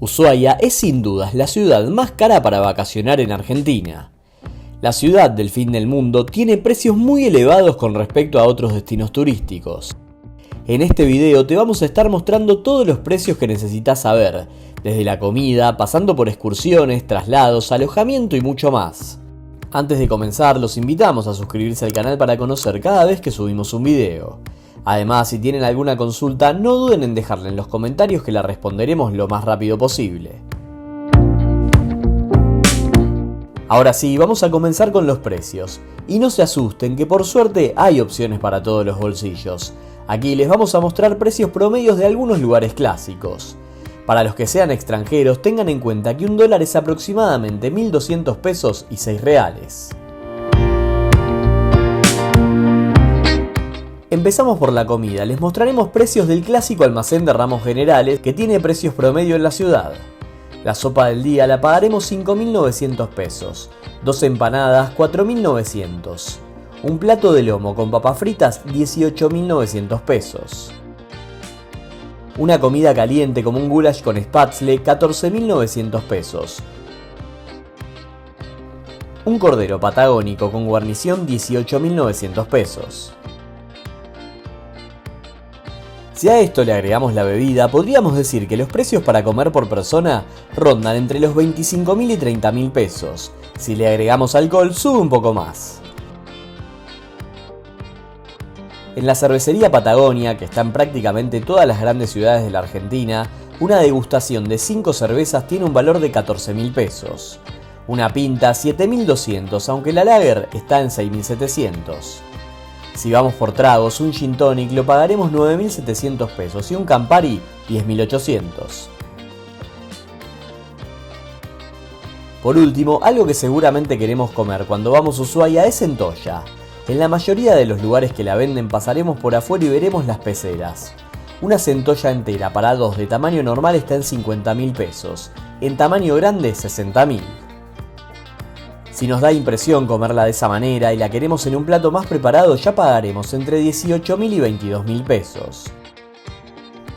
Ushuaia es sin dudas la ciudad más cara para vacacionar en Argentina. La ciudad del fin del mundo tiene precios muy elevados con respecto a otros destinos turísticos. En este video te vamos a estar mostrando todos los precios que necesitas saber, desde la comida, pasando por excursiones, traslados, alojamiento y mucho más. Antes de comenzar, los invitamos a suscribirse al canal para conocer cada vez que subimos un video. Además, si tienen alguna consulta, no duden en dejarla en los comentarios que la responderemos lo más rápido posible. Ahora sí, vamos a comenzar con los precios. Y no se asusten que por suerte hay opciones para todos los bolsillos. Aquí les vamos a mostrar precios promedios de algunos lugares clásicos. Para los que sean extranjeros, tengan en cuenta que un dólar es aproximadamente 1.200 pesos y 6 reales. Empezamos por la comida, les mostraremos precios del clásico almacén de ramos generales que tiene precios promedio en la ciudad. La sopa del día la pagaremos 5.900 pesos, 2 empanadas 4.900, un plato de lomo con papas fritas 18.900 pesos. Una comida caliente como un goulash con spätzle 14.900 pesos. Un cordero patagónico con guarnición 18.900 pesos. Si a esto le agregamos la bebida, podríamos decir que los precios para comer por persona rondan entre los 25.000 y 30.000 pesos. Si le agregamos alcohol, sube un poco más. En la cervecería Patagonia, que está en prácticamente todas las grandes ciudades de la Argentina, una degustación de 5 cervezas tiene un valor de 14.000 pesos. Una pinta 7.200, aunque la lager está en 6.700. Si vamos por tragos, un gin tonic lo pagaremos 9.700 pesos y un Campari 10.800. Por último, algo que seguramente queremos comer cuando vamos a Ushuaia es centolla. En la mayoría de los lugares que la venden pasaremos por afuera y veremos las peceras. Una centolla entera para 2 de tamaño normal está en 50.000 pesos, en tamaño grande 60.000. Si nos da impresión comerla de esa manera y la queremos en un plato más preparado, ya pagaremos entre 18.000 y 22.000 pesos.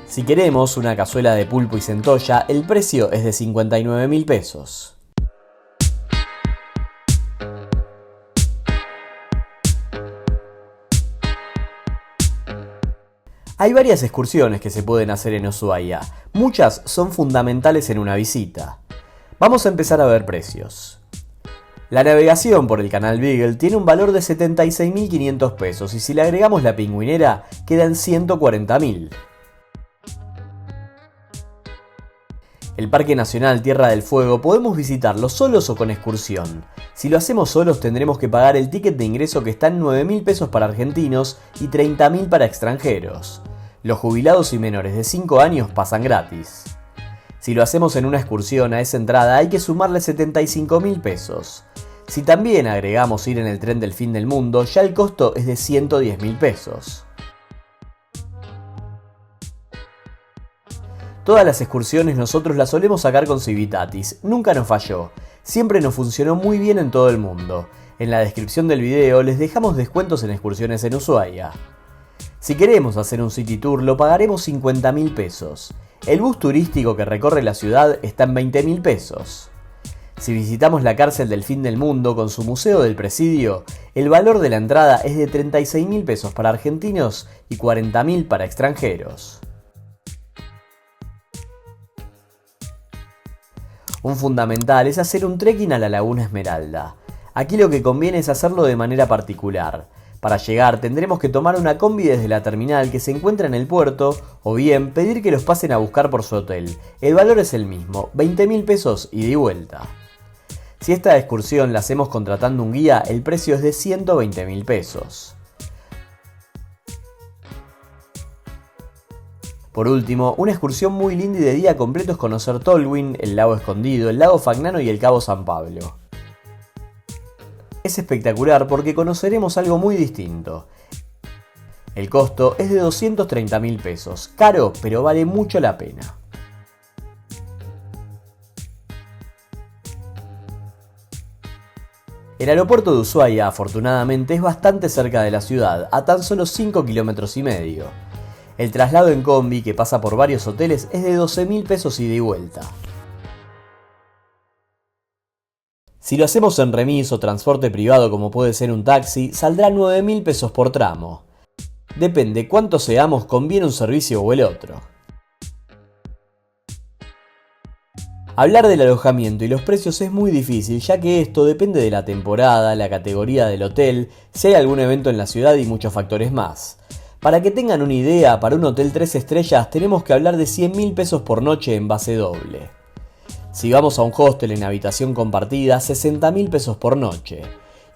Si queremos una cazuela de pulpo y centolla, el precio es de 59.000 pesos. Hay varias excursiones que se pueden hacer en Ushuaia. Muchas son fundamentales en una visita. Vamos a empezar a ver precios. La navegación por el canal Beagle tiene un valor de 76.500 pesos y si le agregamos la pingüinera quedan 140.000. El Parque Nacional Tierra del Fuego podemos visitarlo solos o con excursión. Si lo hacemos solos tendremos que pagar el ticket de ingreso que está en 9.000 pesos para argentinos y 30.000 para extranjeros. Los jubilados y menores de 5 años pasan gratis. Si lo hacemos en una excursión a esa entrada hay que sumarle 75.000 pesos. Si también agregamos ir en el tren del fin del mundo, ya el costo es de 110.000 pesos. Todas las excursiones nosotros las solemos sacar con Civitatis, nunca nos falló, siempre nos funcionó muy bien en todo el mundo. En la descripción del video les dejamos descuentos en excursiones en Ushuaia. Si queremos hacer un city tour lo pagaremos 50.000 pesos. El bus turístico que recorre la ciudad está en 20.000 pesos. Si visitamos la cárcel del fin del mundo con su museo del presidio, el valor de la entrada es de 36.000 pesos para argentinos y 40.000 para extranjeros. Un fundamental es hacer un trekking a la Laguna Esmeralda. Aquí lo que conviene es hacerlo de manera particular. Para llegar tendremos que tomar una combi desde la terminal que se encuentra en el puerto o bien pedir que los pasen a buscar por su hotel. El valor es el mismo, 20.000 pesos ida y vuelta. Si esta excursión la hacemos contratando un guía, el precio es de 120.000 pesos. Por último, una excursión muy linda y de día completo es conocer Tolwyn, el lago Escondido, el lago Fagnano y el cabo San Pablo. Es espectacular porque conoceremos algo muy distinto. El costo es de 230.000 pesos, caro pero vale mucho la pena. El aeropuerto de Ushuaia, afortunadamente, es bastante cerca de la ciudad, a tan solo 5,5 kilómetros. El traslado en combi, que pasa por varios hoteles, es de 12.000 pesos ida y vuelta. Si lo hacemos en remis o transporte privado como puede ser un taxi, saldrá 9.000 pesos por tramo. Depende cuánto seamos, conviene un servicio o el otro. Hablar del alojamiento y los precios es muy difícil, ya que esto depende de la temporada, la categoría del hotel, si hay algún evento en la ciudad y muchos factores más. Para que tengan una idea, para un hotel 3 estrellas tenemos que hablar de 100.000 pesos por noche en base doble. Si vamos a un hostel en habitación compartida, 60.000 pesos por noche.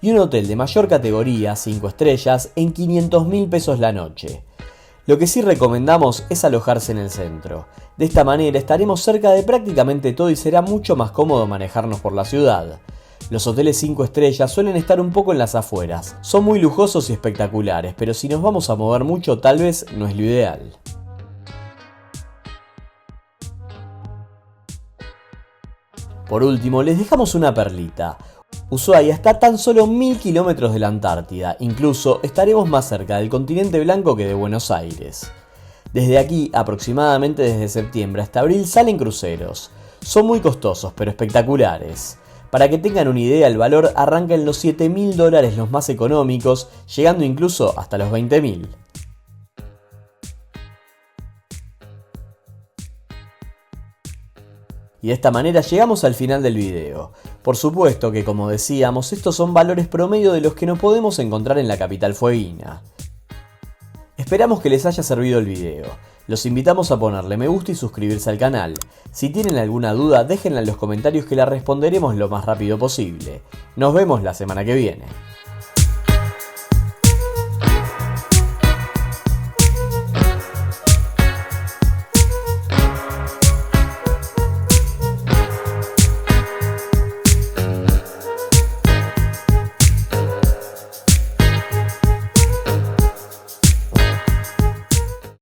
Y un hotel de mayor categoría, 5 estrellas, en 500.000 pesos la noche. Lo que sí recomendamos es alojarse en el centro. De esta manera estaremos cerca de prácticamente todo y será mucho más cómodo manejarnos por la ciudad. Los hoteles 5 estrellas suelen estar un poco en las afueras. Son muy lujosos y espectaculares, pero si nos vamos a mover mucho tal vez no es lo ideal. Por último, les dejamos una perlita. Ushuaia está a tan solo 1000 kilómetros de la Antártida, incluso estaremos más cerca del continente blanco que de Buenos Aires. Desde aquí, aproximadamente desde septiembre hasta abril, salen cruceros. Son muy costosos, pero espectaculares. Para que tengan una idea, el valor arranca en los $7.000 los más económicos, llegando incluso hasta los 20.000. Y de esta manera llegamos al final del video. Por supuesto que, como decíamos, estos son valores promedio de los que nos podemos encontrar en la capital fueguina. Esperamos que les haya servido el video. Los invitamos a ponerle me gusta y suscribirse al canal. Si tienen alguna duda, déjenla en los comentarios que la responderemos lo más rápido posible. Nos vemos la semana que viene.